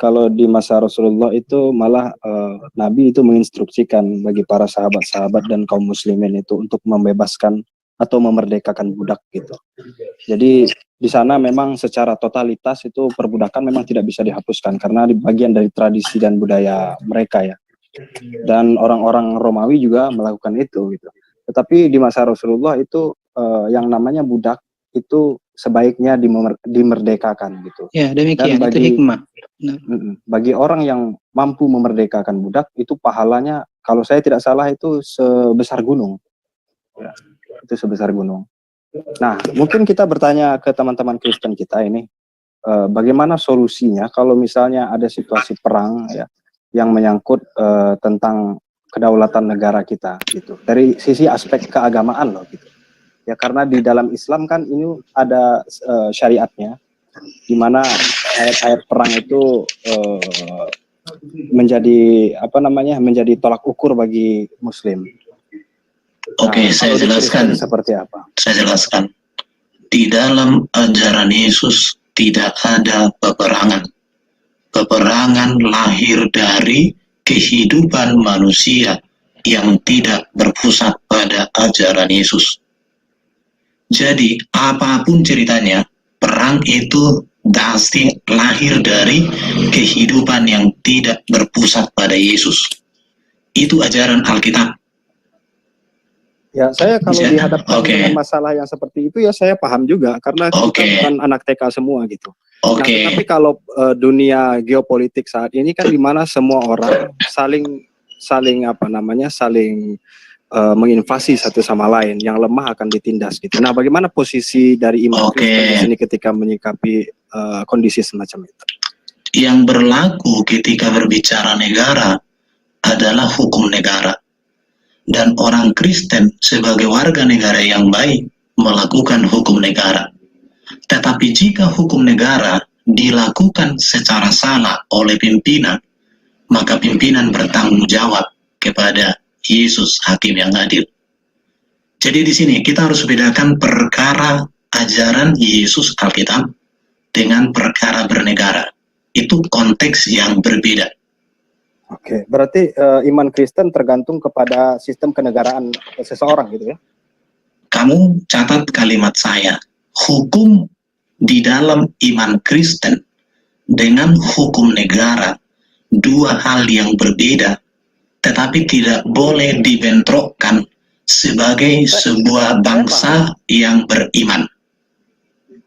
kalau di masa Rasulullah itu malah Nabi itu menginstruksikan bagi para sahabat-sahabat dan kaum muslimin itu untuk membebaskan atau memerdekakan budak gitu. Jadi di sana memang secara totalitas itu perbudakan memang tidak bisa dihapuskan karena di bagian dari tradisi dan budaya mereka ya. Dan orang-orang Romawi juga melakukan itu gitu. Tetapi di masa Rasulullah itu yang namanya budak itu sebaiknya dimerdekakan gitu. Ya, demikian. Dan itu hikmah. Bagi orang yang mampu memerdekakan budak itu pahalanya kalau saya tidak salah itu sebesar gunung. Ya, itu sebesar gunung. Nah, mungkin kita bertanya ke teman-teman Kristen kita ini, bagaimana solusinya kalau misalnya ada situasi perang ya yang menyangkut tentang kedaulatan negara kita gitu. Dari sisi aspek keagamaan loh gitu. Ya karena di dalam Islam kan ini ada syariatnya, di mana ayat-ayat perang itu menjadi tolak ukur bagi Muslim. Oke, saya jelaskan. Seperti apa? Saya jelaskan. Di dalam ajaran Yesus tidak ada peperangan. Peperangan lahir dari kehidupan manusia yang tidak berpusat pada ajaran Yesus. Jadi, apapun ceritanya, perang itu pasti lahir dari kehidupan yang tidak berpusat pada Yesus. Itu ajaran Alkitab. Ya, saya kalau dihadapkan dengan masalah yang seperti itu ya saya paham juga karena kita bukan anak TK semua gitu. Nah, tapi kalau dunia geopolitik saat ini kan di mana semua orang saling menginvasi satu sama lain, yang lemah akan ditindas gitu. Nah, bagaimana posisi dari iman Kristen di sini ketika menyikapi kondisi semacam itu? Yang berlaku ketika berbicara negara adalah hukum negara. Dan orang Kristen sebagai warga negara yang baik melakukan hukum negara. Tetapi jika hukum negara dilakukan secara salah oleh pimpinan, maka pimpinan bertanggung jawab kepada Yesus, hakim yang adil. Jadi di sini kita harus bedakan perkara ajaran Yesus Alkitab dengan perkara bernegara. Itu konteks yang berbeda. Oke, berarti iman Kristen tergantung kepada sistem kenegaraan seseorang gitu ya? Kamu catat kalimat saya. Hukum di dalam iman Kristen dengan hukum negara dua hal yang berbeda, tetapi tidak boleh dibentrokkan sebagai sebuah bangsa yang beriman.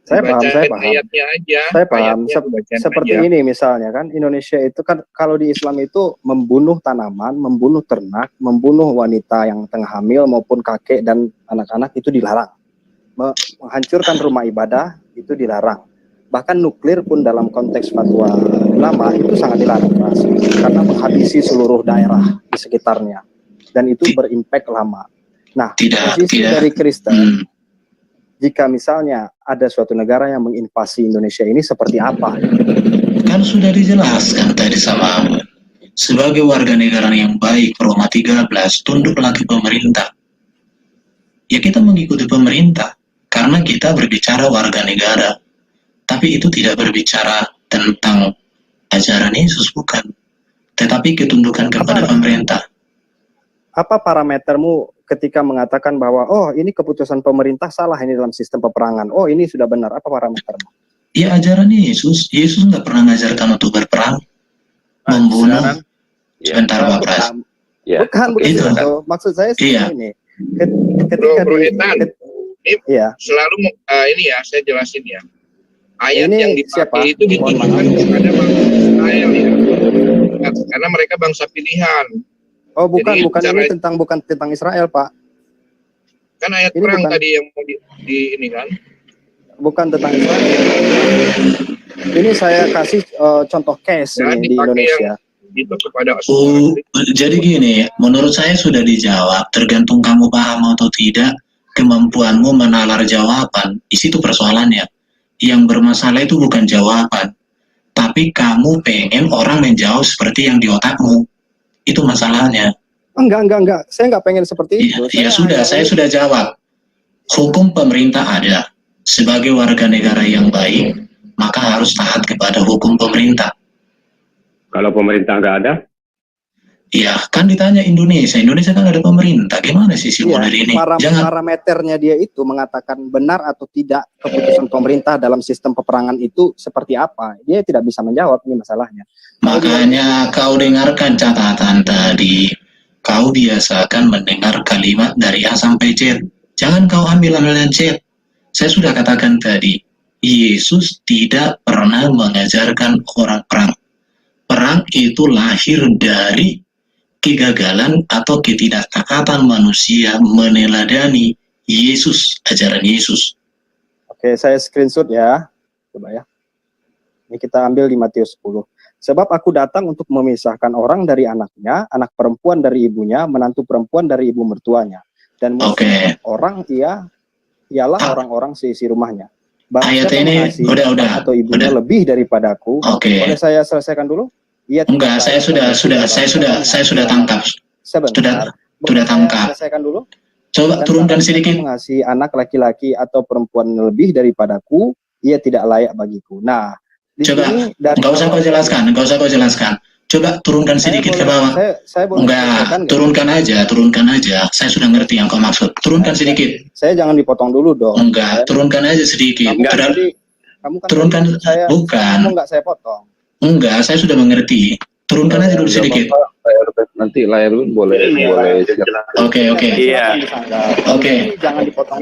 Saya paham. Seperti ini misalnya kan, Indonesia itu kan kalau di Islam itu membunuh tanaman, membunuh ternak, membunuh wanita yang tengah hamil maupun kakek dan anak-anak itu dilarang. Menghancurkan rumah ibadah itu dilarang. Bahkan nuklir pun dalam konteks fatwa ulama itu sangat dilarang karena menghabisi seluruh daerah di sekitarnya dan itu berimpak lama. Nah, posisi dari Kristen jika misalnya ada suatu negara yang menginvasi Indonesia ini seperti apa? Kan sudah dijelaskan tadi sama sebagai warga negara yang baik, Roma 13, tunduklah ke pemerintah. Ya kita mengikuti pemerintah karena kita berbicara warga negara. Tapi itu tidak berbicara tentang ajaran Yesus, bukan. Tetapi ketundukan kepada pemerintah. Apa parametermu ketika mengatakan bahwa oh ini keputusan pemerintah salah ini dalam sistem peperangan, oh ini sudah benar, apa parametermu? Ya ajaran Yesus nggak pernah mengajarkan untuk berperang, membunuh. Sebentar Pak Pras. Bukan begitu. Maksud saya ini. Ketika selalu ini ya saya jelasin ya. Ayat ini yang dipakai itu ditujukan kepada bangsa Israel ya. Karena mereka bangsa pilihan. Oh bukan tentang Israel Pak. Kan ayat ini perang tadi yang mau di ini kan. Bukan tentang Israel. Ini saya kasih contoh case di Indonesia. Itu kepada jadi gini, menurut saya sudah dijawab. Tergantung kamu paham atau tidak, kemampuanmu menalar jawaban. Di situ persoalannya. Yang bermasalah itu bukan jawaban, tapi kamu pengen orang menjawab seperti yang di otakmu. Itu masalahnya. Enggak. Saya nggak pengen seperti itu. Ya sudah, saya sudah jawab. Hukum pemerintah ada. Sebagai warga negara yang baik, maka harus taat kepada hukum pemerintah. Kalau pemerintah nggak ada? Ya, kan ditanya Indonesia kan ada pemerintah. Gimana sih si model ini? Jangan parameternya dia itu mengatakan benar atau tidak keputusan pemerintah dalam sistem peperangan itu seperti apa. Dia tidak bisa menjawab, ini masalahnya. Makanya kau dengarkan catatan tadi. Kau biasakan mendengar kalimat dari A sampai Z. Jangan kau ambil Z. Saya sudah katakan tadi, Yesus tidak pernah mengajarkan orang perang. Perang itu lahir dari kegagalan atau ketidaktaatan manusia meneladani Yesus, ajaran Yesus. Oke, saya screenshot ya. Coba ya. Ini kita ambil di Matius 10. Sebab aku datang untuk memisahkan orang dari anaknya, anak perempuan dari ibunya, menantu perempuan dari ibu mertuanya. Dan orang ialah orang-orang seisi rumahnya. Ayat ini udah atau ibunya lebih daripadaku. Boleh saya selesaikan dulu? Enggak, saya sudah tangkap. Sudah tangkap. Selesaikan dulu. Coba turunkan sedikit. Mengasihi anak laki-laki atau perempuan lebih daripadaku, ia tidak layak bagiku. Nah, coba enggak usah kau jelaskan. Coba turunkan sedikit ke bawah. Enggak, turunkan aja. Saya sudah ngerti yang kau maksud. Turunkan sedikit. Saya jangan dipotong dulu dong. Enggak, turunkan aja sedikit. Kamu kan turunkan, bukan. Kamu enggak saya potong. Enggak, saya sudah mengerti. Turunkan aja dulu sedikit. Nanti layar lu boleh. Oke. Iya. Oke. Jangan dipotong.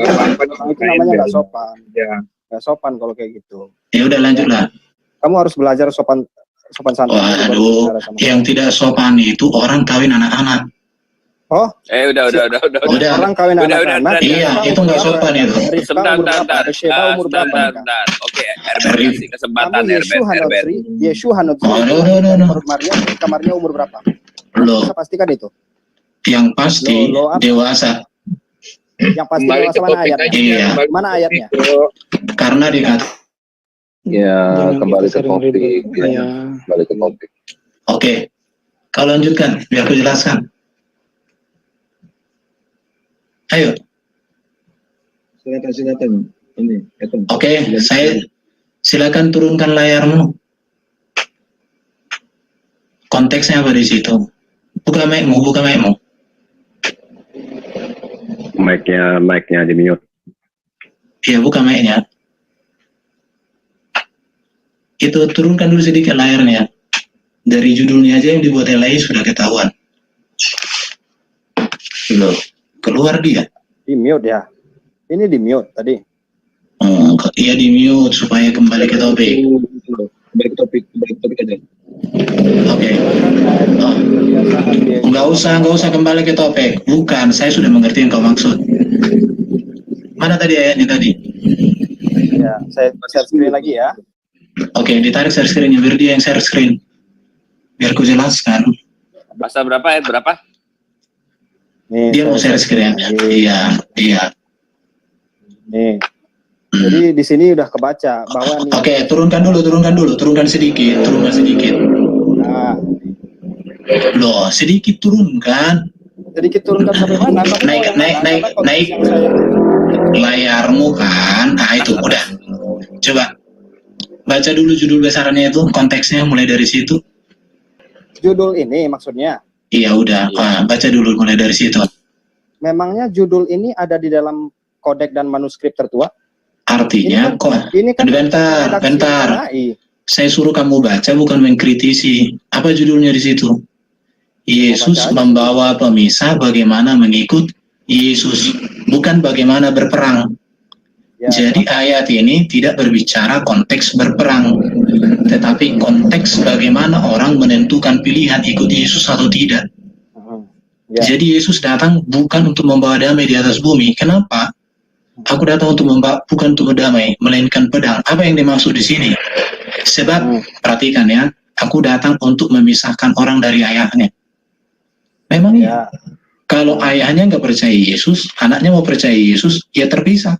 Itu namanya nggak sopan. Nggak sopan kalau kayak gitu. Ya udah lanjutlah. Kamu harus belajar sopan santun. Waduh, yang tidak sopan itu orang kawin anak-anak. Oh? Udah. Orang kawin anak-anak. Iya, itu nggak sopan itu. Sebentar. Oke, Herbert kasih kesempatan Herbert. Yesus Hanotri. Maria kamarnya umur berapa? Loh. Bisa pastikan itu. Yang pasti dewasa. Yang pasti dewasa mana ayatnya? Iya. Mana ayatnya? Karena dikata. Ya, kembali ke topik. Kembali ke topik. Oke. Kau lanjutkan, biar aku jelaskan. Ayo. Silakan. Ini. Oke, saya silakan turunkan layarmu. Konteksnya apa di situ? Buka mic-mu. Mic-nya di mute. Iya, buka mic-nya. Itu turunkan dulu sedikit layarnya. Dari judulnya aja yang dibuat LAI sudah ketahuan. Loh, keluar dia. Di mute ya. Ini di mute tadi. Iya di mute supaya kembali ke topik. Kembali ke topik aja. Oke. Enggak usah kembali ke topik. Bukan, saya sudah mengerti yang kau maksud. Mana tadi ayatnya tadi? Ya, saya share screen lagi ya. Oke, ditarik share screen-nya biar dia yang share screen. Biar ku jelaskan. Pasal berapa ayat berapa? Nih, dia mau share screen. Iya. Nih. Jadi di sini udah kebaca bahwa Oke, turunkan sedikit. Nah. Loh, sedikit turunkan. Sampai mana? Naik layarmu kan. Nah, itu udah. Coba baca dulu judul besarannya itu, konteksnya mulai dari situ. Judul ini maksudnya? Iya, udah. Baca dulu mulai dari situ. Memangnya judul ini ada di dalam kodek dan manuskrip tertua? Artinya ini kan bentar. Saya suruh kamu baca, bukan mengkritisi. Apa judulnya di situ? Yesus membawa pemisah bagaimana mengikut Yesus, bukan bagaimana berperang. Ya, jadi ayat ini tidak berbicara konteks berperang, tetapi konteks bagaimana orang menentukan pilihan ikut Yesus atau tidak. Ya. Jadi Yesus datang bukan untuk membawa damai di atas bumi. Kenapa? Aku datang untuk bukan untuk berdamai, melainkan pedang. Apa yang dimaksud di sini? Sebab, perhatikan ya, aku datang untuk memisahkan orang dari ayahnya. Memangnya, kalau ayahnya nggak percaya Yesus, anaknya mau percaya Yesus, ya terpisah.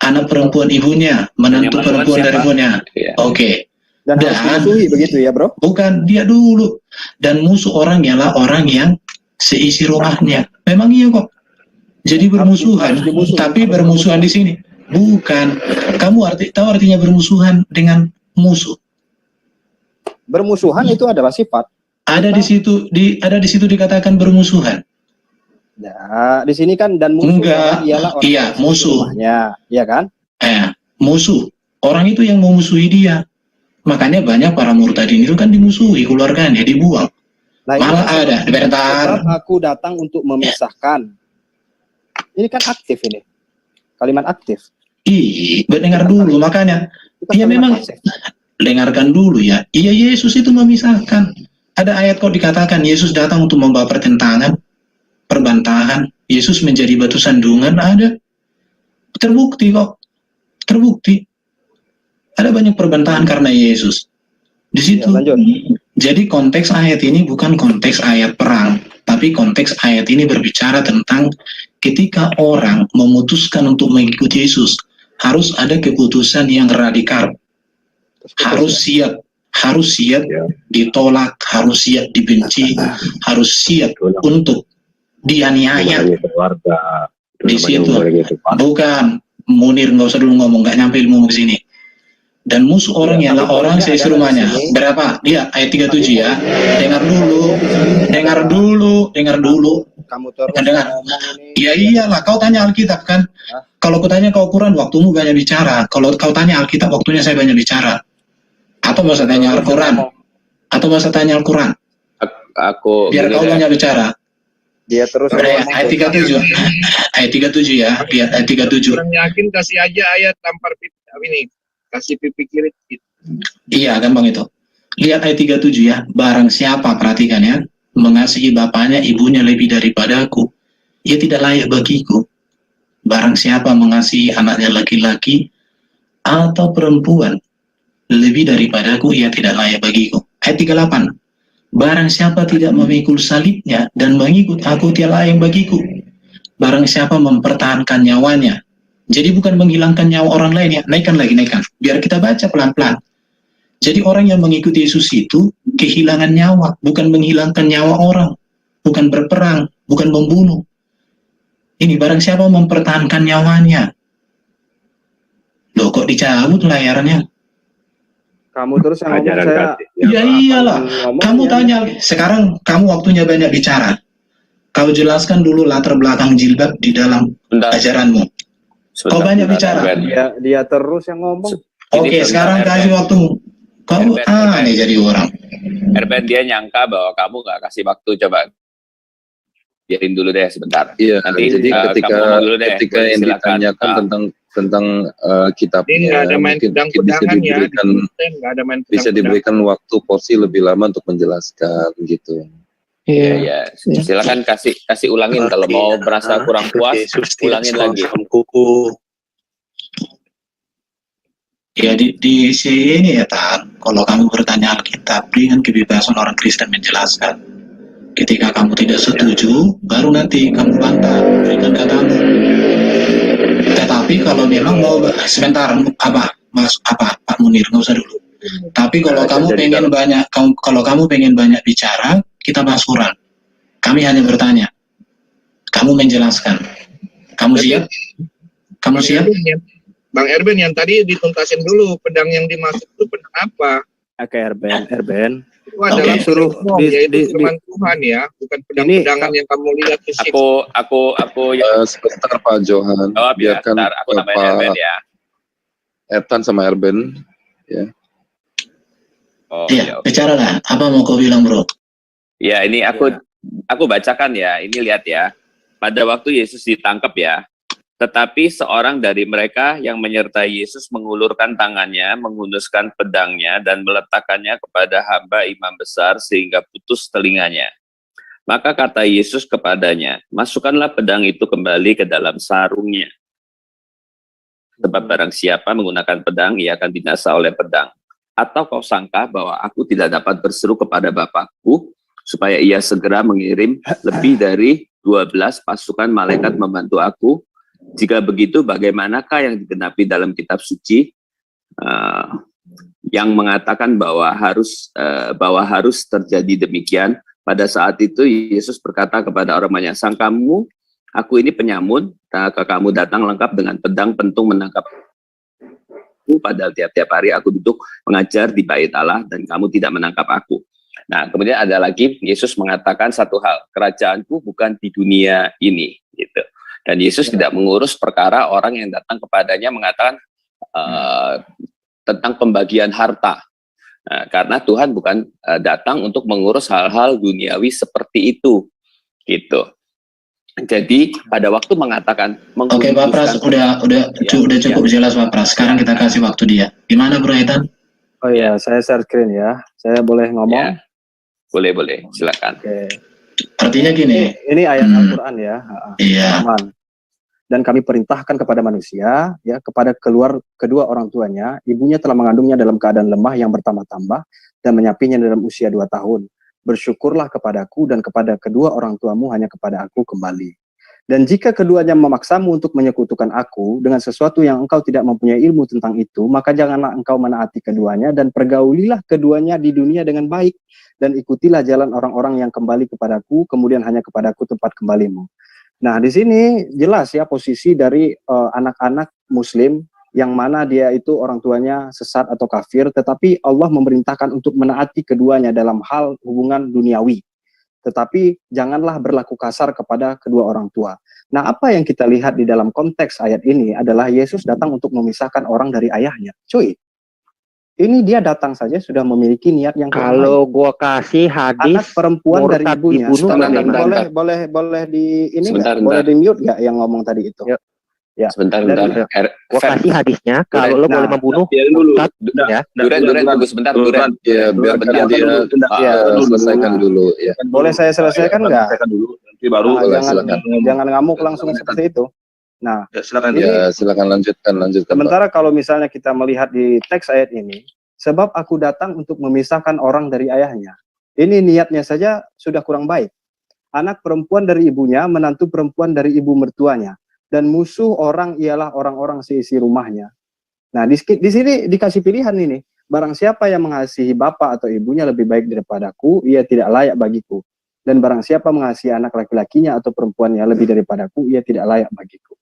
Anak perempuan ibunya, menantu perempuan dari ibunya. Oke. Dan harus musuhi begitu ya, bro? Bukan, dia dulu. Dan musuh orang ialah orang yang seisi rumahnya. Memang iya kok. Jadi bermusuhan, tapi bermusuhan di sini. Bukan. Kamu tahu artinya bermusuhan dengan musuh? Bermusuhan itu adalah sifat. Ada di situ dikatakan bermusuhan. Ya, di sini kan dan musuh ialah orang iya, musuh. Rumahnya, iya kan? Musuh. Orang itu yang memusuhi dia. Makanya banyak para murtadin itu kan dimusuhi, keluarganya dibuang. Nah, malah ada bentar. Aku datang untuk memisahkan. Ini kan aktif ini. Kalimat aktif. Dengar dulu makanya. Iya memang pasif. Dengarkan dulu ya. Iya, Yesus itu memisahkan. Ada ayat kok dikatakan Yesus datang untuk membawa pertentangan, perbantahan. Yesus menjadi batu sandungan, ada. Terbukti kok. Terbukti. Ada banyak perbantahan karena Yesus. Di situ. Ya, jadi konteks ayat ini bukan konteks ayat perang, tapi konteks ayat ini berbicara tentang ketika orang memutuskan untuk mengikuti Yesus, harus ada keputusan yang radikal. Harus siap ditolak, harus siap dibenci, harus siap untuk dianiaya. Di situ. Bukan Munir, nggak usah dulu ngomong, nggak nyampe ilmu ke sini. Dan musuh orang ialah orang seisi rumahnya. Berapa? Dia ayat 37 ya. Dengar dulu. Kamu terus dengar. Ya iyalah, kau tanya Alkitab kan? Kalau kau tanya kau Quran, waktumu banyak bicara. Kalau kau tanya Alkitab, waktunya saya banyak bicara. Atau mau saya tanya Al-Quran? Aku biar kau banyak bicara. Dia terus ayat 37. Ayat 37 ya. Lihat ayat 37. Kurang yakin kasih aja ayat tampar pipi ini. Kasih pipi kiri. Iya, gampang itu. Lihat ayat 37 ya. Barang siapa, perhatikan ya, mengasihi bapaknya, ibunya lebih daripadaku, ia tidak layak bagiku. Barang siapa mengasihi anaknya laki-laki atau perempuan lebih daripadaku, ia tidak layak bagiku. Ayat 38. Barang siapa tidak memikul salibnya dan mengikut aku, tidak layak bagiku. Barang siapa mempertahankan nyawanya. Jadi bukan menghilangkan nyawa orang lain ya. Naikkan. Biar kita baca pelan-pelan. Jadi orang yang mengikuti Yesus itu kehilangan nyawa, bukan menghilangkan nyawa orang, bukan berperang, bukan membunuh. Ini barang siapa mempertahankan nyawanya. Loh, kok dicabut layarnya? Kamu terus yang ngomong saya. Ya iyalah. Kamu tanya. Sekarang kamu waktunya banyak bicara. Kau jelaskan dulu latar belakang jilbab di dalam ajaranmu. Kau banyak bicara. Dia terus yang ngomong. Oke, sekarang kasih waktu. Kau aneh jadi orang. Erben, dia nyangka bahwa kamu nggak kasih waktu, coba. Biarin dulu deh sebentar. Iya, nanti jadi ketika yang ditanyakan tentang kitabnya, mungkin bisa diberikan waktu porsi lebih lama untuk menjelaskan gitu. Iya. Silakan kasih ulangin kalau mau merasa kurang puas, ulangin lagi. Ya di sini ya Tan, kalau kamu bertanya Alkitab dengan kebebasan orang Kristen menjelaskan. Ketika kamu tidak setuju, baru nanti kamu bantah, berikan katamu. Tetapi kalau memang mau sebentar Pak Munir, nggak usah dulu. Tapi kalau kamu pengen banyak bicara, kita bahas Quran. Kami hanya bertanya, kamu menjelaskan. Kamu siap? Kamu siap? Bang Erben, yang tadi dituntasin dulu, pedang yang dimaksud itu pedang apa? Oke, Erben. Itu adalah suruh yaitu firman Tuhan ya, bukan pedang-pedangan yang kamu lihat fisik. Aku sebentar Pak Johan, biarkan aku nambahin Erben ya. Etan sama Erben ya. Iya, bicara lah. Apa mau kau bilang, bro? Ya, ini aku bacakan ya. Ini lihat ya. Pada waktu Yesus ditangkap ya, tetapi seorang dari mereka yang menyertai Yesus mengulurkan tangannya, menghunuskan pedangnya, dan meletakkannya kepada hamba imam besar sehingga putus telinganya. Maka kata Yesus kepadanya, masukkanlah pedang itu kembali ke dalam sarungnya. Sebab barang siapa menggunakan pedang, ia akan binasa oleh pedang. Atau kau sangka bahwa aku tidak dapat berseru kepada Bapakku, supaya ia segera mengirim lebih dari 12 pasukan malaikat membantu aku? Jika begitu, bagaimanakah yang digenapi dalam kitab suci yang mengatakan bahwa harus terjadi demikian? Pada saat itu Yesus berkata kepada orang banyak, sangkamu aku ini penyamun, kamu datang lengkap dengan pedang pentung menangkap aku, padahal tiap-tiap hari aku duduk mengajar di bait Allah dan kamu tidak menangkap aku. Nah, kemudian ada lagi Yesus mengatakan satu hal, kerajaanku bukan di dunia ini, gitu. Dan Yesus tidak mengurus perkara orang yang datang kepadanya mengatakan tentang pembagian harta. Nah, karena Tuhan bukan datang untuk mengurus hal-hal duniawi seperti itu, gitu. Jadi pada waktu mengatakan Oke, Pak Pras, udah cukup jelas Pak Pras. Sekarang kita kasih waktu dia. Gimana Bro Ethan? Oh iya, saya share screen ya. Saya boleh ngomong? Ya, boleh, silakan. Oke. Artinya gini. Ini ayat Al-Quran ya. Iya. Aman. Dan kami perintahkan kepada manusia, ya, kepada kedua orang tuanya, ibunya telah mengandungnya dalam keadaan lemah yang bertambah-tambah dan menyapinya dalam usia 2 tahun. Bersyukurlah kepadaku dan kepada kedua orang tuamu hanya kepada aku kembali. Dan jika keduanya memaksamu untuk menyekutukan aku dengan sesuatu yang engkau tidak mempunyai ilmu tentang itu, maka janganlah engkau menaati keduanya dan pergaulilah keduanya di dunia dengan baik dan ikutilah jalan orang-orang yang kembali kepadaku, kemudian hanya kepadaku tempat kembalimu. Nah, di sini jelas ya posisi dari anak-anak Muslim yang mana dia itu orang tuanya sesat atau kafir, tetapi Allah memerintahkan untuk menaati keduanya dalam hal hubungan duniawi. Tetapi janganlah berlaku kasar kepada kedua orang tua. Nah, apa yang kita lihat di dalam konteks ayat ini adalah Yesus datang untuk memisahkan orang dari ayahnya. Cuy, ini dia datang saja sudah memiliki niat yang kalau gua kasih hadis anak perempuan dari ibunya. Boleh di ini nggak? Boleh di mute nggak yang ngomong tadi itu? Ya. Sebentar. Gua kasih hadisnya kalau lo boleh membunuh. Duren tunggu sebentar, Duren. Ya, biar dia selesaikan dulu. Ya. Boleh saya selesaikan nggak? Nanti baru. Jangan ngamuk langsung seperti itu. Nah, silakan lanjutkan. Sementara kalau misalnya kita melihat di teks ayat ini, sebab aku datang untuk memisahkan orang dari ayahnya. Ini niatnya saja sudah kurang baik. Anak perempuan dari ibunya, menantu perempuan dari ibu mertuanya. Dan musuh orang ialah orang-orang seisi rumahnya. Nah, di sini dikasih pilihan ini. Barang siapa yang mengasihi bapak atau ibunya lebih baik daripadaku, ia tidak layak bagiku. Dan barang siapa mengasihi anak laki-lakinya atau perempuannya lebih daripadaku, ia tidak layak bagiku.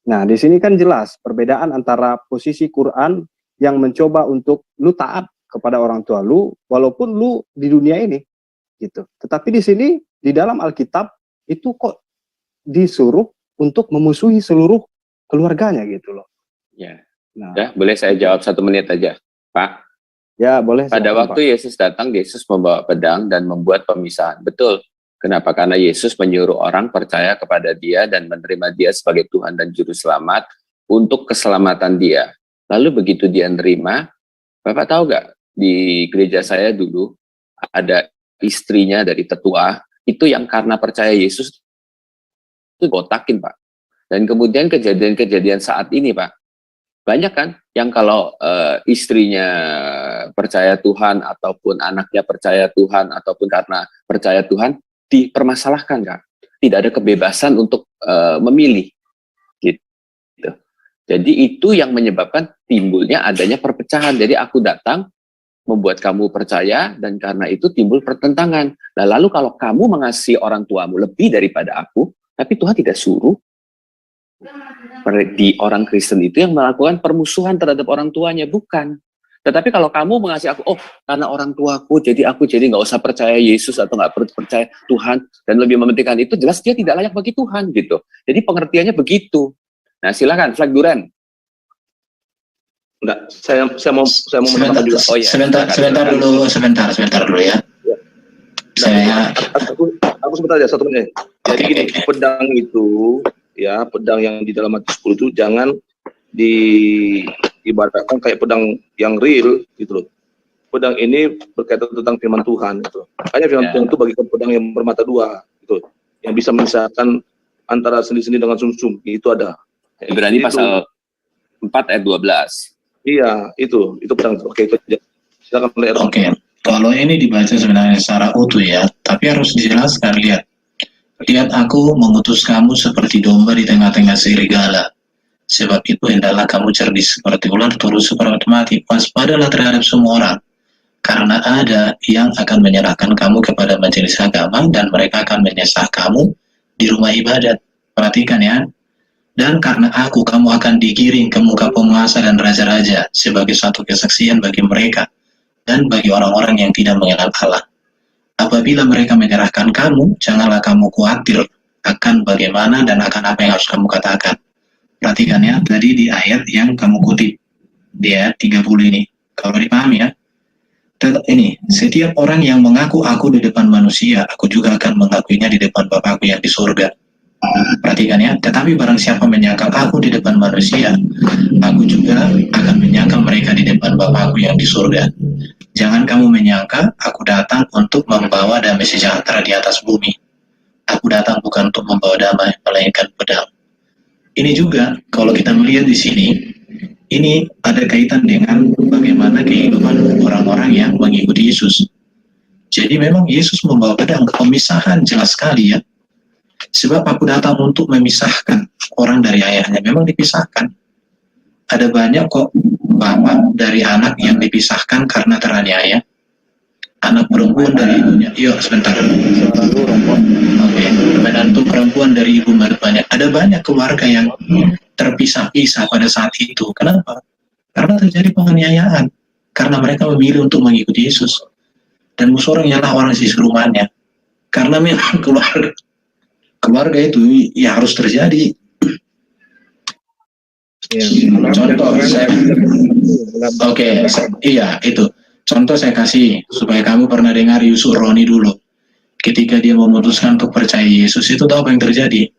Nah, di sini kan jelas perbedaan antara posisi Quran yang mencoba untuk lu taat kepada orang tua lu, walaupun lu di dunia ini, gitu. Tetapi di sini, di dalam Alkitab, itu kok disuruh untuk memusuhi seluruh keluarganya gitu loh. Ya. Nah, boleh saya jawab 1 menit aja, Pak? Ya, boleh. Pada waktu Pak Yesus datang, Yesus membawa pedang dan membuat pemisahan. Betul. Kenapa? Karena Yesus menyuruh orang percaya kepada dia dan menerima dia sebagai Tuhan dan Juru Selamat untuk keselamatan dia. Lalu begitu dia nerima, Bapak tahu gak, di gereja saya dulu ada istrinya dari tetua, itu yang karena percaya Yesus itu botakin, Pak. Dan kemudian kejadian-kejadian saat ini, Pak, banyak kan yang kalau istrinya percaya Tuhan ataupun anaknya percaya Tuhan ataupun karena percaya Tuhan dipermasalahkan, Kak. Tidak ada kebebasan untuk memilih, gitu. Jadi itu yang menyebabkan timbulnya adanya perpecahan. Jadi aku datang membuat kamu percaya dan karena itu timbul pertentangan. Nah, lalu kalau kamu mengasihi orang tuamu lebih daripada aku, tapi Tuhan tidak suruh di orang Kristen itu yang melakukan permusuhan terhadap orang tuanya, bukan. Tetapi kalau kamu mengasihi aku, oh karena orang tuaku, jadi aku jadi nggak usah percaya Yesus atau nggak percaya Tuhan dan lebih mementingkan itu, jelas dia tidak layak bagi Tuhan gitu. Jadi pengertiannya begitu. Nah silakan, Flag Duren. Enggak, saya mau menambahkan juga. Oh, iya. Sebentar dulu ya. Aku sebentar aja 1 menit. Jadi gini, pedang itu ya, pedang yang di dalam Matius 10 itu jangan diibaratkan kayak pedang yang real gitu loh. Pedang ini berkaitan tentang firman Tuhan gitu. Makanya firman Tuhan itu bagikan pedang yang bermata 2 gitu, yang bisa memisahkan antara sendi-sendi dengan sumsum. Itu ada. Ibrani pasal 4 ayat 12. Iya, itu pedang. Oke, itu aja. Silakan lihat. Oke. Kalau ini dibaca sebenarnya secara utuh ya, tapi harus dijelaskan. Lihat aku mengutus kamu seperti domba di tengah-tengah serigala. Sebab itu hendaklah kamu cerdik seperti ular, tulus seperti mati. Waspadalah terhadap semua orang, karena ada yang akan menyerahkan kamu kepada majelis agama dan mereka akan menyesah kamu di rumah ibadat. Perhatikan ya, Dan karena aku, kamu akan digiring ke muka penguasa dan raja-raja sebagai suatu kesaksian bagi mereka dan bagi orang-orang yang tidak mengenal Allah. Apabila mereka menyerahkan kamu, janganlah kamu khawatir akan bagaimana dan akan apa yang harus kamu katakan. Perhatikan ya, tadi di ayat yang kamu kutip, di ayat 30 ini. Kalau dipahami ya, ini, setiap orang yang mengaku aku di depan manusia, aku juga akan mengakuinya di depan Bapakku yang di surga. Perhatikan ya, tetapi barang siapa menyangkal aku di depan manusia, aku juga akan menyangkal mereka di depan Bapakku yang di surga. Jangan kamu menyangka aku datang untuk membawa damai sejahtera di atas bumi. Aku datang bukan untuk membawa damai, melainkan pedang. Ini juga, kalau kita melihat di sini, ini ada kaitan dengan bagaimana kehidupan orang-orang yang mengikuti Yesus. Jadi memang Yesus membawa pedang, pemisahan jelas sekali ya. Sebab aku datang untuk memisahkan orang dari ayahnya. Memang dipisahkan. Ada banyak kok bapak dari anak yang dipisahkan karena teraniaya. Anak perempuan dari ibunya. Yuk sebentar. Oke. Menantu perempuan dari ibu mertuanya. Ada banyak keluarga yang terpisah-pisah pada saat itu. Kenapa? Karena terjadi penganiayaan. Karena mereka memilih untuk mengikuti Yesus. Dan musuh orang ialah orang sisi rumahnya. Karena memang keluarga itu ya harus terjadi. Ya, Contoh, iya itu. Contoh saya kasih supaya kamu pernah dengar Yusuf Roni dulu. Ketika dia memutuskan untuk percaya Yesus, itu tahu apa yang terjadi?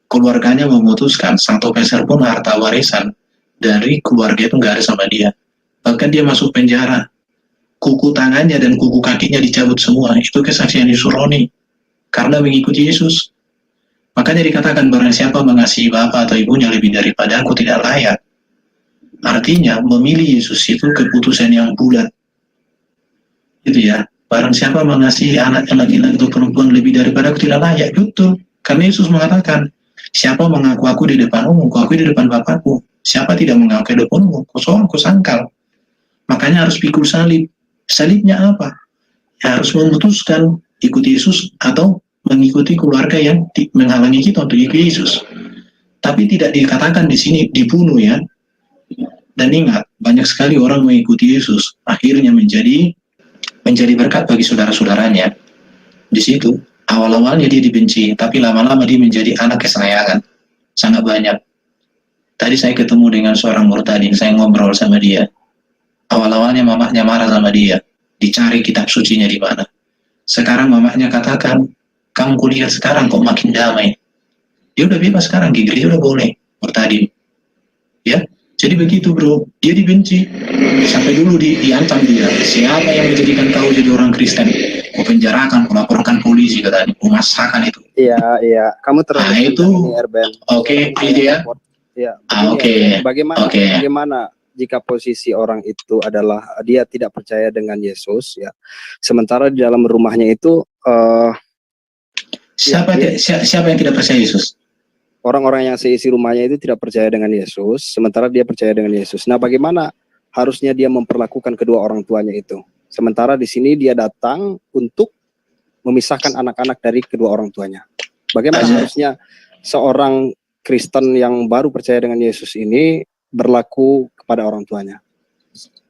Keluarganya memutuskan 1 peser pun harta warisan dari keluarga itu nggak ada sama dia. Bahkan dia masuk penjara. Kuku tangannya dan kuku kakinya dicabut semua. Itu kesaksian Yusuf Roni. Karena mengikuti Yesus. Makanya dikatakan barang siapa mengasihi bapak atau ibunya lebih daripada aku tidak layak. Artinya memilih Yesus itu keputusan yang bulat. Gitu ya. Barang siapa mengasihi anak laki-laki atau perempuan lebih daripada aku tidak layak. Betul. Karena Yesus mengatakan, siapa mengaku aku di depan umum, aku di depan Bapakku. Siapa tidak mengaku di depan umum, aku sangkal. Makanya harus pikul salib. Salibnya apa? Ya, harus memutuskan ikuti Yesus atau mengikuti keluarga yang menghalangi kita untuk ikuti Yesus. Tapi tidak dikatakan di sini dibunuh ya. Dan ingat, banyak sekali orang mengikuti Yesus, akhirnya menjadi berkat bagi saudara-saudaranya. Di situ, awal-awalnya dia dibenci, tapi lama-lama dia menjadi anak kesayangan. Sangat banyak. Tadi saya ketemu dengan seorang murtadin, saya ngobrol sama dia. Awal-awalnya mamanya marah sama dia, dicari kitab sucinya di mana. Sekarang mamanya katakan, kamu kuliah sekarang kok makin damai. Dia udah bebas sekarang, di gereja udah boleh, murtadin. Ya, jadi begitu bro, dia dibenci. Sampai dulu diancam dia, siapa yang menjadikan kau jadi orang Kristen? Kau penjarakan, kau laporkan polisi, katanya, kau masakan itu. Iya, kamu terlalu itu, oke, ya. Ya, oke. Bagaimana jika posisi orang itu adalah dia tidak percaya dengan Yesus, ya, sementara di dalam rumahnya itu siapa yang tidak percaya Yesus? Orang-orang yang seisi rumahnya itu tidak percaya dengan Yesus, sementara dia percaya dengan Yesus. Nah, bagaimana harusnya dia memperlakukan kedua orang tuanya itu? Sementara di sini dia datang untuk memisahkan anak-anak dari kedua orang tuanya. Bagaimana harusnya seorang Kristen yang baru percaya dengan Yesus ini berlaku kepada orang tuanya?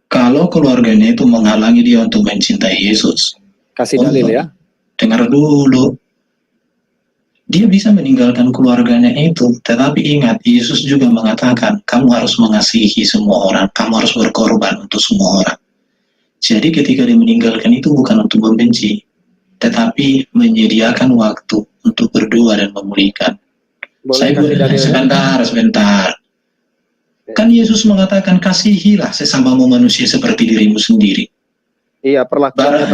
Kalau keluarganya itu menghalangi dia untuk mencintai Yesus, kasih dalil ya. Dengar dulu. Dia bisa meninggalkan keluarganya itu, tetapi ingat, Yesus juga mengatakan, kamu harus mengasihi semua orang, kamu harus berkorban untuk semua orang. Jadi ketika dia meninggalkan itu bukan untuk membenci, tetapi menyediakan waktu untuk berdoa dan memulihkan. Sebentar. Kan Yesus mengatakan, kasihilah sesamamu manusia seperti dirimu sendiri. Iya, perlakuannya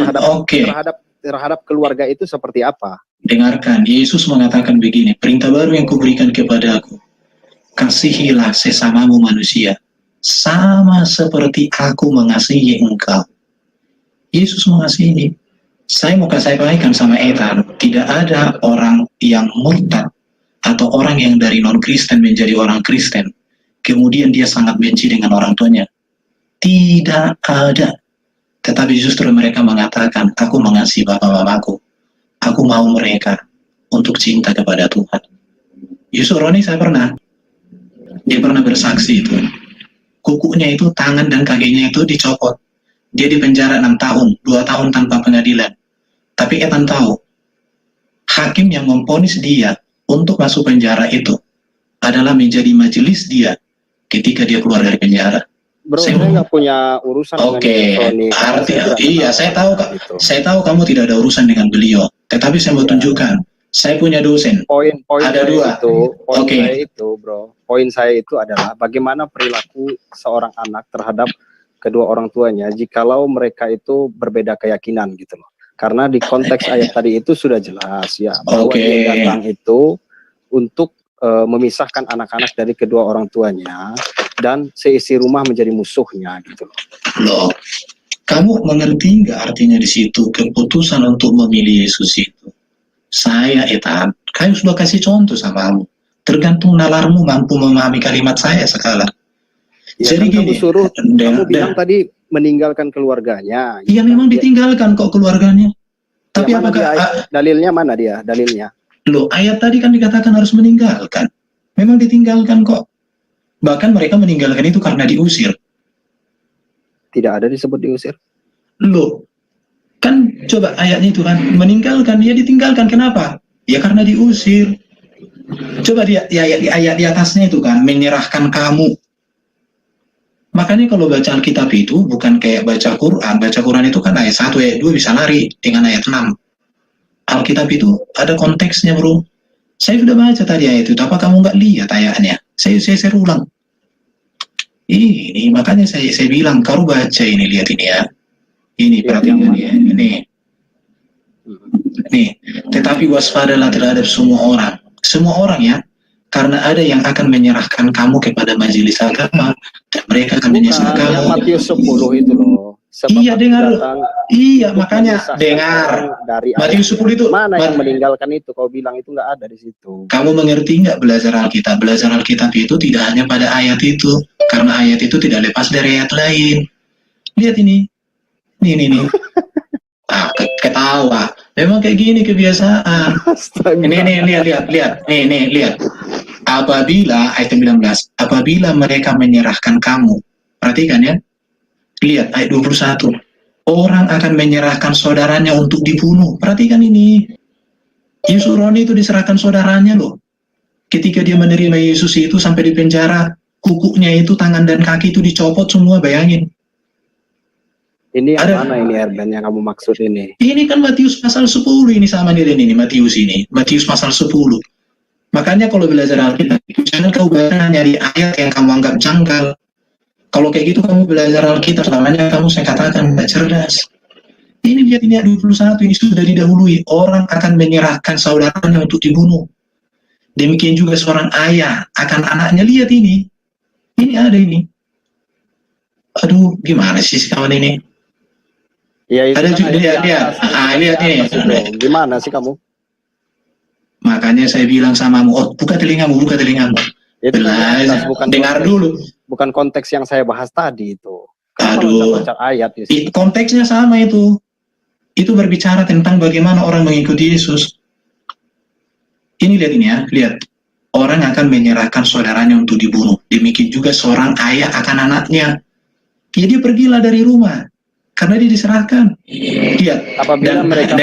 terhadap keluarga itu seperti apa? Dengarkan, Yesus mengatakan begini, perintah baru yang kuberikan kepadaku, kasihilah sesamamu manusia, sama seperti aku mengasihi engkau. Yesus mengasihi. Saya mau sampaikan sama Ethan, tidak ada orang yang murtad atau orang yang dari non-Kristen menjadi orang Kristen, kemudian dia sangat benci dengan orang tuanya. Tidak ada. Tetapi justru mereka mengatakan, aku mengasihi bapak-bapakku. Aku mau mereka untuk cinta kepada Tuhan. Yusuf Roni saya pernah Dia pernah bersaksi itu. Kukunya itu, tangan dan kakinya itu dicopot. Dia dipenjara 6 tahun, 2 tahun tanpa pengadilan. Tapi Etan tahu, hakim yang memvonis dia untuk masuk penjara itu adalah menjadi majelis dia ketika dia keluar dari penjara. Bro, saya nggak punya urusan dengan iya, saya tahu kamu tidak ada urusan dengan beliau. Tetapi saya mau tunjukkan, saya punya dosen. Poin ada dua. Saya itu, bro. Poin saya itu adalah bagaimana perilaku seorang anak terhadap kedua orang tuanya jikalau mereka itu berbeda keyakinan gitu loh. Karena di konteks ayat tadi itu sudah jelas ya bahwa dia datang itu untuk memisahkan anak-anak dari kedua orang tuanya dan seisi rumah menjadi musuhnya gitu loh. Loh, kamu mengerti nggak artinya di situ keputusan untuk memilih Yesus itu? Saya Etan, kamu sudah kasih contoh sama kamu. Tergantung nalarmu mampu memahami kalimat saya sekarang. Ya, jadi kan kamu bilang tadi meninggalkan keluarganya. Iya memang ditinggalkan kok keluarganya. Tapi ya, apakah dalilnya mana dia? Dalilnya? Loh, ayat tadi kan dikatakan harus meninggalkan. Memang ditinggalkan kok. Bahkan mereka meninggalkan itu karena diusir. Tidak ada disebut diusir. Loh, kan coba ayatnya itu kan meninggalkan, dia ditinggalkan. Kenapa? Ya karena diusir. Coba dia ayat di atasnya itu kan menyerahkan kamu. Makanya kalau baca Alkitab itu bukan kayak baca Quran. Baca Quran itu kan ayat 1, ayat 2 bisa lari dengan ayat 6. Alkitab itu ada konteksnya, bro. Saya sudah baca tadi ayat itu, apa kamu nggak lihat ayatnya? Saya ulang. Ini makanya saya bilang kau baca ini, lihat ini ya. Ini perhatikan ya, ini. Nih, tetapi waspadalah terhadap semua orang ya, karena ada yang akan menyerahkan kamu kepada majelis agama dan mereka akan menyesal kamu. Matius 10 itu loh. Iya dengar, iya makanya dengar. Dari Matius 10 itu mana yang meninggalkan itu? Kau bilang itu nggak ada di situ. Kamu mengerti nggak belajar Alkitab? Belajar Alkitab itu tidak hanya pada ayat itu, karena ayat itu tidak lepas dari ayat lain. Lihat ini, nih. Ketawa. Memang kayak gini kebiasaan. Ini lihat. Nih lihat. Apabila ayat 19, apabila mereka menyerahkan kamu, perhatikan ya. Lihat ayat 21. Orang akan menyerahkan saudaranya untuk dibunuh. Perhatikan ini. Yesus Roni itu diserahkan saudaranya loh. Ketika dia menerima Yesus itu sampai di penjara, kukunya itu, tangan dan kaki itu dicopot semua, bayangin. Ini yang mana ini Erben yang kamu maksud ini? Ini kan Matius pasal 10 ini sama nih ini Matius ini. Matius pasal 10. Makanya kalau belajar Alkitab, jangan kau nyari ayat yang kamu anggap janggal. Kalau kayak gitu kamu belajar Alkitab selamanya kamu saya katakan tidak cerdas. Ini lihat ini ayat 21 ini sudah didahului. Orang akan menyerahkan saudaranya untuk dibunuh. Demikian juga seorang ayah akan anaknya. Lihat ini. Ini ada ini. Aduh, gimana sih kawan ini? Ya, itu ada juga lihat. Lihat ini. Gimana sih kamu? Makanya saya bilang samamu, buka telingamu. Itu bukan dengar dulu. Bukan konteks yang saya bahas tadi itu. Aduh. Ayat konteksnya sama itu. Itu berbicara tentang bagaimana orang mengikuti Yesus. Ini lihat ini ya, lihat. Orang akan menyerahkan saudaranya untuk dibunuh. Demikian juga seorang ayah akan anaknya. Ya dia pergilah dari rumah. Karena dia diserahkan. Lihat. Apabila mereka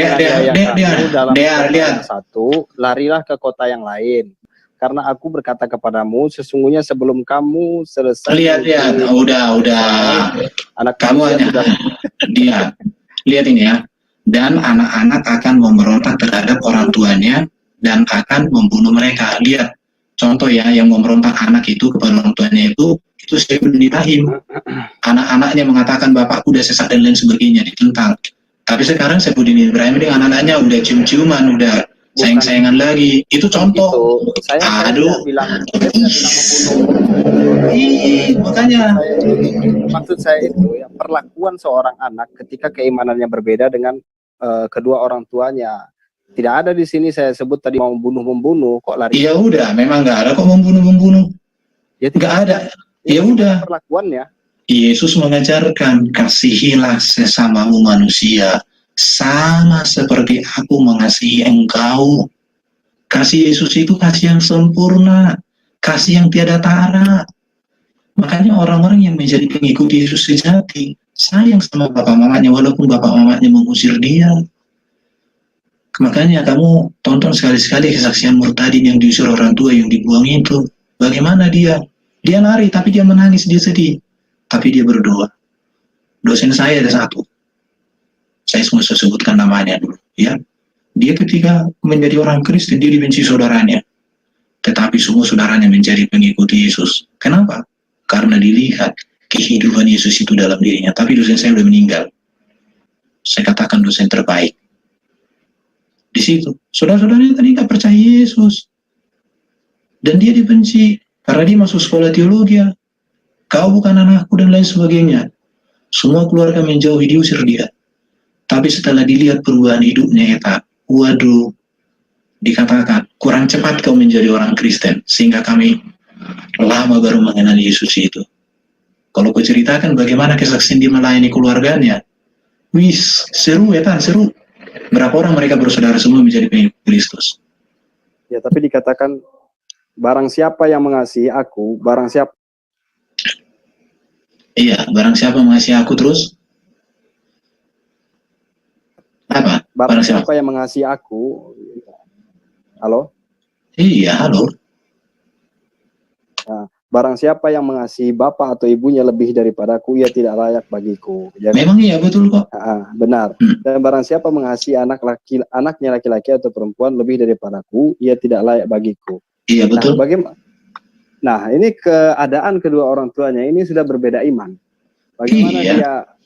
lihat. Satu, larilah ke kota yang lain. Karena aku berkata kepadamu, sesungguhnya sebelum kamu selesai. Lihat. Udah. Anak kamu hanya lihat ini ya. Dan anak-anak akan memberontak terhadap orang tuanya dan akan membunuh mereka. Lihat. Contoh ya, yang memberontak anak itu kepada orang tuanya itu Syekh bin Ibrahim. Anak-anaknya mengatakan bapakku udah sesat dan lain sebagainya, ditentang. Tapi sekarang Syekh bin Ibrahim dengan anak-anaknya udah cium-ciuman, udah sayang-sayangan lagi. Itu contoh. Saya bilang makanya maksud saya itu ya, perlakuan seorang anak ketika keimanannya berbeda dengan kedua orang tuanya. Tidak ada di sini saya sebut tadi mau membunuh kok lari. Ya udah, memang nggak ada kok membunuh. Ya nggak ada. Ya udah. Perlakuannya. Yesus mengajarkan kasihilah sesamamu manusia sama seperti aku mengasihi engkau. Kasih Yesus itu kasih yang sempurna. kasih yang tiada tara. Makanya orang-orang yang menjadi pengikut Yesus sejati sayang sama bapak mamanya walaupun bapak mamanya mengusir dia. Makanya kamu tonton sekali-sekali kesaksian Murtadin yang diusir orang tua yang dibuang itu. Bagaimana dia? Dia lari tapi dia menangis, dia sedih. Tapi dia berdoa. Dosen saya ada satu. Saya semua sebutkan namanya dulu, ya. Dia ketika menjadi orang Kristen dia dibenci saudaranya. Tetapi semua saudaranya menjadi pengikut Yesus. Kenapa? Karena dilihat kehidupan Yesus itu dalam dirinya. Tapi dosen saya sudah meninggal. Saya katakan dosen terbaik. Di situ, saudara-saudaranya tadi nggak percaya Yesus. Dan dia dibenci karena dia masuk sekolah teologi. Kau bukan anakku dan lain sebagainya. Semua keluarga menjauhi, diusir dia. Tapi setelah dilihat perubahan hidupnya, waduh, dikatakan kurang cepat kau menjadi orang Kristen, sehingga kami lama baru mengenal Yesus itu. Kalau kau ceritakan bagaimana kesaksian dia melayani keluarganya, wis, seru seru. Berapa orang mereka bersaudara semua menjadi pengikut Kristus. Ya, tapi dikatakan barang siapa yang mengasihi aku, barang siapa. Iya, barang siapa mengasihi aku terus? Apa? Barang siapa yang mengasihi aku. Halo? Iya, halo. Nah, barang siapa yang mengasihi bapak atau ibunya lebih daripadaku, ia tidak layak bagiku. Ya, memang iya, betul kok. Benar. Dan barang siapa mengasihi anaknya laki-laki atau perempuan lebih daripadaku, ia tidak layak bagiku. Iya, betul. Nah, bagaimana? Nah, ini keadaan kedua orang tuanya ini sudah berbeda iman.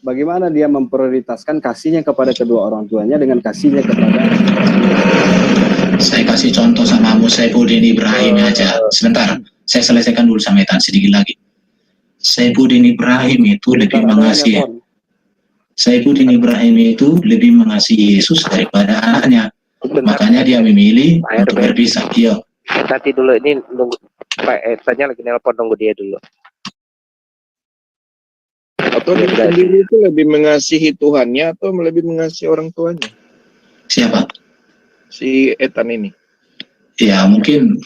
Bagaimana dia memprioritaskan kasihnya kepada kedua orang tuanya dengan kasihnya kepada. Saya kasih contoh sama Saifuddin Ibrahim aja. Sebentar, saya selesaikan dulu sama Etan sedikit lagi. Saifuddin Ibrahim itu lebih mengasihi. Saifuddin Ibrahim itu lebih mengasihi Yesus daripada anaknya. Makanya dia memilih untuk berpisah. Iya. Nanti dulu ini nunggu Pak Etannya lagi nelpon, nunggu dia dulu. Atau dia sendiri itu lebih mengasihi Tuhannya atau lebih mengasihi orang tuanya? Siapa? Si Etan ini. Ya, mungkin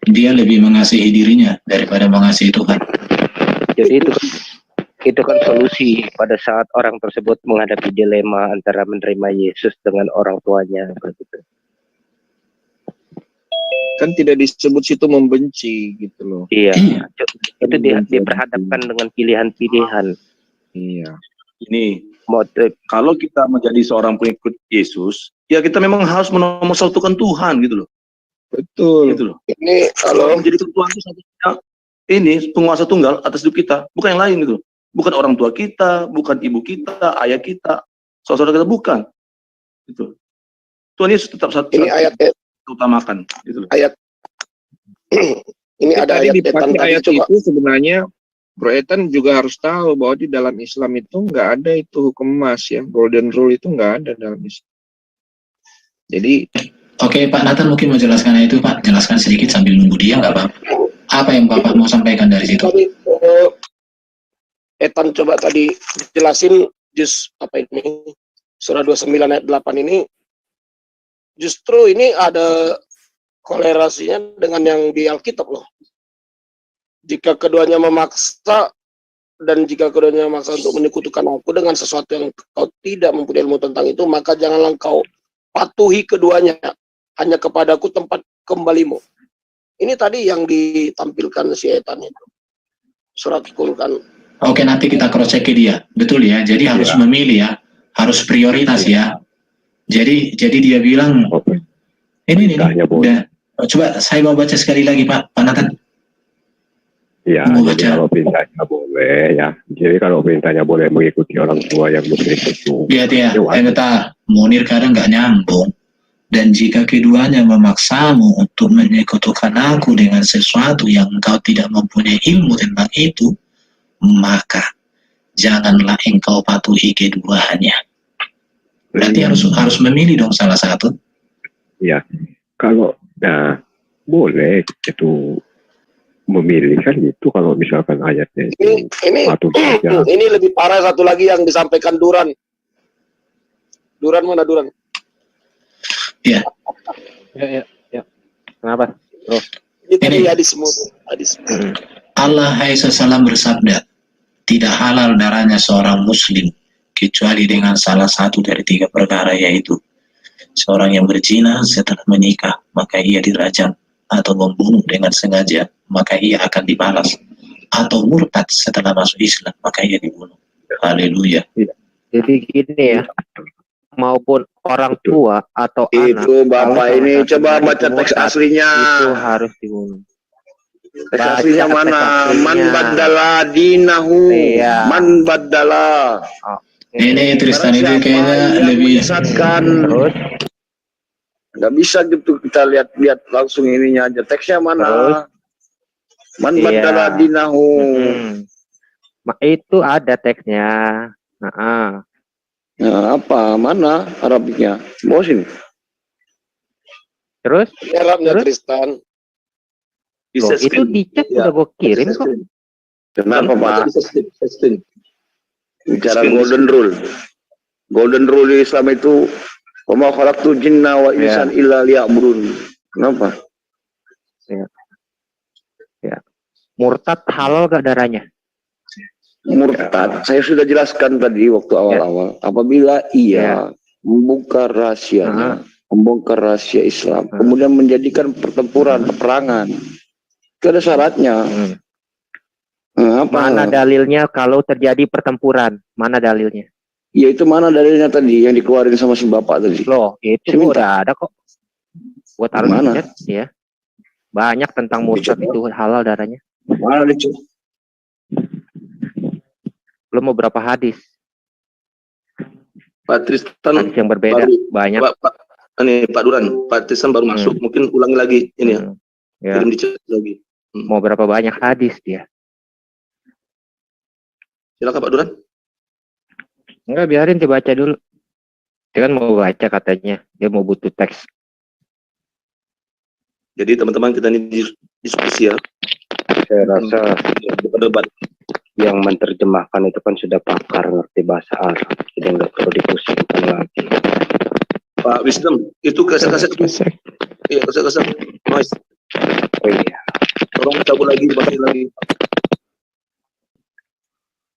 dia lebih mengasihi dirinya daripada mengasihi Tuhan. Jadi itu kan solusi pada saat orang tersebut menghadapi dilema antara menerima Yesus dengan orang tuanya, begitu. Kan tidak disebut situ membenci gitu loh. Iya. Itu diperhadapkan dengan pilihan-pilihan. Iya. Ini motif. Kalau kita menjadi seorang pengikut Yesus, ya kita memang harus menomorsatukan Tuhan gitu loh. Betul. Gitu loh. Ini kalau menjadi Tuhan itu satu-satunya ini penguasa tunggal atas hidup kita, bukan yang lain gitu. Bukan orang tua kita, bukan ibu kita, ayah kita, saudara kita, bukan. Gitu. Tuhan Yesus tetap satu. Ini ayat utamakan gitu loh. Ayat ini ada ayat ayat itu sebenarnya Bro Etan juga harus tahu bahwa di dalam Islam itu nggak ada itu hukum emas ya, golden rule itu nggak ada dalam Islam. Jadi, oke, Pak Nathan mungkin mau jelaskan itu, Pak. Jelaskan sedikit sambil nunggu dia, nggak apa-apa. Apa yang Bapak mau sampaikan dari situ? Tadi, Etan coba tadi jelasin juz apa ini, surah 29 ayat 8 ini, justru ini ada kolerasinya dengan yang di Alkitab loh. Jika keduanya memaksa dan jika keduanya memaksa untuk menyekutukan aku dengan sesuatu yang kau tidak mempunyai ilmu tentang itu, maka janganlah kau patuhi keduanya, hanya kepadaku tempat kembalimu. Ini tadi yang ditampilkan si Etan itu. Surat Furqan. Oke, nanti kita cross check dia. Betul ya. Jadi harus memilih ya. Harus prioritas ya. Jadi dia bilang ini udah. Coba saya mau baca sekali lagi, Pak Nathan. Ya, jadi kalau perintahnya boleh ya. Jadi kalau perintahnya boleh mengikuti orang tua yang muslim itu. Lihat ya, bentar. Munir kadang nggak nyambung. Dan jika keduanya memaksamu untuk menyekutukan aku dengan sesuatu yang engkau tidak mempunyai ilmu tentang itu, maka janganlah engkau patuhi keduanya. Berarti harus memilih dong salah satu. Ya, kalau boleh itu memilih kan itu kalau misalkan ayatnya itu ini lebih parah satu lagi yang disampaikan Duran. Duran mana Duran? Iya. Ya. Kenapa? Terus. Itu Ini. hadis mulia. Allah SAW bersabda, tidak halal darahnya seorang muslim kecuali dengan salah satu dari 3 perkara, yaitu seorang yang berzina setelah menikah, maka ia dirajam, atau membunuh dengan sengaja, maka ia akan dibalas, atau murtad setelah masuk Islam, maka ia dibunuh. Haleluya. Jadi gini ya, maupun orang tua atau anak. Itu Bapak kalau ini salah coba satunya baca itu teks murtad, aslinya. Itu harus dibunuh. Teks Baca aslinya teks mana? aslinya. Man badala dinahu. Iya. Man badala. Ini Tristan ini Barang siapa kayaknya yang lebih menyesatkan. Terus Nggak bisa gitu kita lihat langsung ininya aja. Teksnya mana? Terus? Man Iya. badala dinahu. Itu ada teksnya. Nah, apa? Mana Arabiknya? Bawa sini. Terus? Arabnya Terus? Tristan. Loh, itu dicek udah gue kirim kok. Kenapa Pak? Screen. Bicara Screen. golden rule. Golden rule di Islam itu wa ma khalaqtul jinna wa insan illa liya'budun. Kenapa? Ya. Murtad halal gak darahnya? Murtad, saya sudah jelaskan tadi waktu awal-awal. Apabila ia membuka rahasianya, membongkar rahasia Islam, kemudian menjadikan pertempuran, peperangan, itu ada syaratnya. Mana dalilnya kalau terjadi pertempuran? Mana dalilnya? Ya itu mana dalilnya tadi yang dikeluarin sama si bapak tadi? Loh, itu udah ada kok. Buat taruh di chat ya. Banyak tentang murtad itu halal darahnya. Mana dicoba? Belum mau berapa hadis? Pak Tristan Hadis yang berbeda banyak. Pak Duran, Pak Tristan baru masuk, mungkin ulangi lagi ini ya. Kirim di chat lagi. Mau berapa banyak hadis dia? Silakan Pak Duran. Enggak, biarin dibaca dulu. Dia kan mau baca katanya, dia mau butuh teks. Jadi teman-teman kita ini diskusi ya. Saya rasa debat. Yang menerjemahkan itu kan sudah pakar ngerti bahasa Arab, jadi nggak perlu dipusingkan lagi. Pak Wisdom, itu kaset-kaset. Iya, kaset-kaset. Noise. Oh iya. Tolong cabut lagi, balik lagi.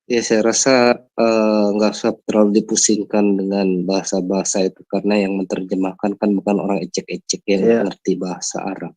Ya saya rasa nggak usah terlalu dipusingkan dengan bahasa-bahasa itu, karena yang menerjemahkan kan bukan orang ecek-ecek yang ngerti bahasa Arab.